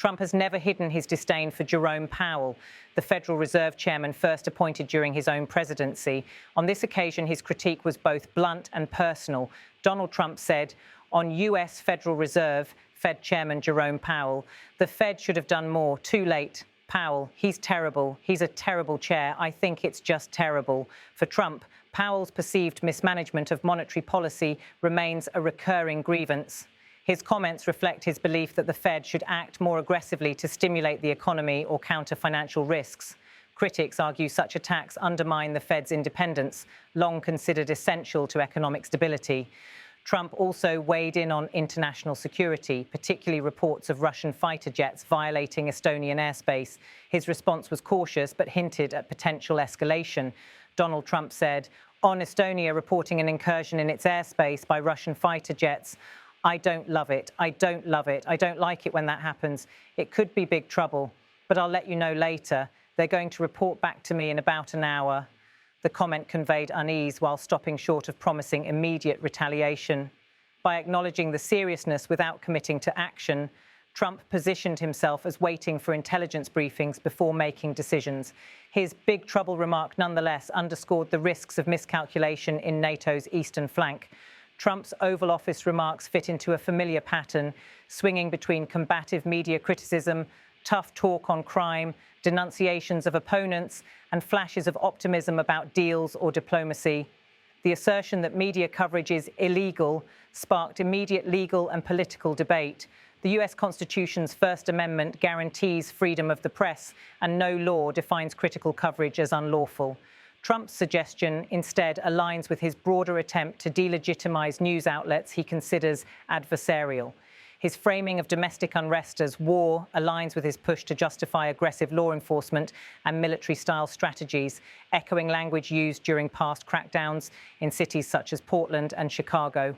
Trump has never hidden his disdain for Jerome Powell, the Federal Reserve chairman first appointed during his own presidency. On this occasion, his critique was both blunt and personal. Donald Trump said, on U.S. Federal Reserve Fed Chairman Jerome Powell, the Fed should have done more. Too late. Powell, he's terrible. He's a terrible chair. I think it's just terrible. For Trump, Powell's perceived mismanagement of monetary policy remains a recurring grievance. His comments reflect his belief that the Fed should act more aggressively to stimulate the economy or counter financial risks. Critics argue such attacks undermine the Fed's independence, long considered essential to economic stability. Trump also weighed in on international security, particularly reports of Russian fighter jets violating Estonian airspace. His response was cautious, but hinted at potential escalation. Donald Trump said, on Estonia reporting an incursion in its airspace by Russian fighter jets, I don't love it. I don't love it. I don't like it when that happens. It could be big trouble, but I'll let you know later. They're going to report back to me in about an hour. The comment conveyed unease while stopping short of promising immediate retaliation. By acknowledging the seriousness without committing to action, Trump positioned himself as waiting for intelligence briefings before making decisions. His big trouble remark nonetheless underscored the risks of miscalculation in NATO's eastern flank. Trump's Oval Office remarks fit into a familiar pattern, swinging between combative media criticism, tough talk on crime, denunciations of opponents, and flashes of optimism about deals or diplomacy. The assertion that media coverage is illegal sparked immediate legal and political debate. The US Constitution's First Amendment guarantees freedom of the press, and no law defines critical coverage as unlawful. Trump's suggestion instead aligns with his broader attempt to delegitimize news outlets he considers adversarial. His framing of domestic unrest as war aligns with his push to justify aggressive law enforcement and military-style strategies, echoing language used during past crackdowns in cities such as Portland and Chicago.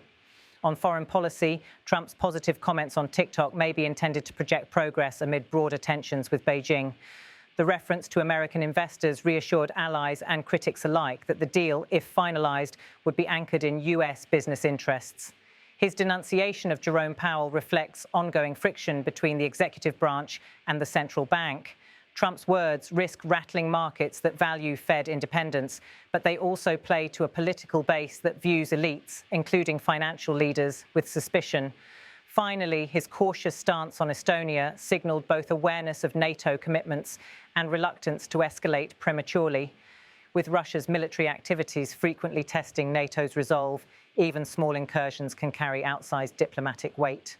On foreign policy, Trump's positive comments on TikTok may be intended to project progress amid broader tensions with Beijing. The reference to American investors reassured allies and critics alike that the deal, if finalized, would be anchored in US business interests. His denunciation of Jerome Powell reflects ongoing friction between the executive branch and the central bank. Trump's words risk rattling markets that value Fed independence, but they also play to a political base that views elites, including financial leaders, with suspicion. Finally, his cautious stance on Estonia signaled both awareness of NATO commitments and reluctance to escalate prematurely. With Russia's military activities frequently testing NATO's resolve, even small incursions can carry outsized diplomatic weight.